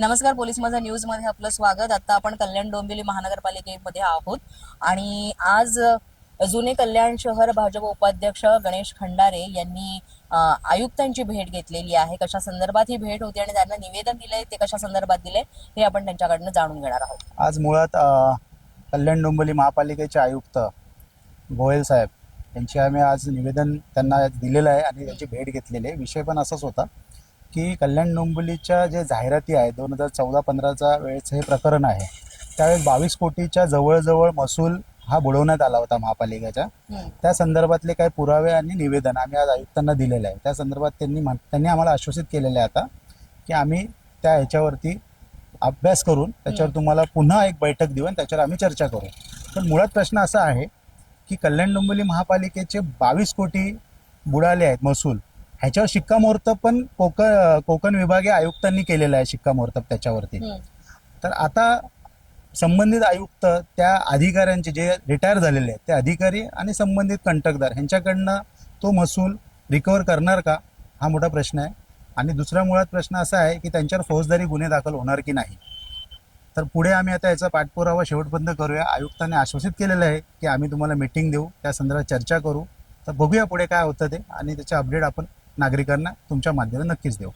नमस्कार, पोलीस माझा न्यूज मध्ये आपलं स्वागत। आता आपण कल्याण डोंबिवली महानगरपालिकेमध्ये आहोत आणि आज जुने कल्याण शहर भाजप उपाध्यक्ष गणेश खंडारे यांनी आयुक्तांची भेट घेतलेली आहे। कशा संदर्भात ही भेट होती आणि त्यांना निवेदन दिलंय ते कशा संदर्भात दिले हे आपण त्यांच्याकडनं जाणून घेणार आहोत। आज मुळात कल्याण डोंबिवली महापालिकेचे आयुक्त गोयल साहेब यांची आम्ही आज निवेदन त्यांना दिलेलं आहे आणि त्यांची भेट घेतलेली आहे। विषय पण असाच होता की कल्याण डोंबिवलीच्या जे जाहिराती आहे 2014-15चा वेळेचं हे प्रकरण आहे। त्यावेळेस 22 कोटीच्या जवळजवळ महसूल हा बुडवण्यात आला होता महापालिकेच्या। त्या संदर्भातले काही पुरावे आणि निवेदन आम्ही आज आयुक्तांना दिलेलं आहे। त्या संदर्भात त्यांनी आम्हाला आश्वासित केलेलं आहे आता की आम्ही त्या ह्याच्यावरती अभ्यास करून त्याच्यावर तुम्हाला पुन्हा एक बैठक देऊ आणि त्याच्यावर आम्ही चर्चा करू। पण मुळात प्रश्न असा आहे की कल्याण डोंबिवली महापालिकेचे 22 कोटी बुडाले आहेत महसूल, ह्याच्यावर शिक्कामोर्तब पण कोकण विभागीय आयुक्तांनी केलेलं आहे शिक्कामोर्तब त्याच्यावरती। तर आता संबंधित आयुक्त त्या अधिकाऱ्यांचे जे रिटायर झालेले आहेत ते अधिकारी आणि संबंधित कंटकदार ह्यांच्याकडनं तो महसूल रिकव्हर करणार का, हा मोठा प्रश्न आहे। आणि दुसरा मुळात प्रश्न असा आहे की त्यांच्यावर फौजदारी गुन्हे दाखल होणार की नाही। तर पुढे आम्ही आता याचा पाठपुरावा शेवटपर्यंत करूया। आयुक्तांनी आश्वासित केलेलं आहे की आम्ही तुम्हाला मीटिंग देऊ, त्या संदर्भात चर्चा करू। तर बघूया पुढे काय होतं ते, आणि त्याचे अपडेट आपण नागरिकांना तुमच्या माध्यमातून नक्कीच देऊ।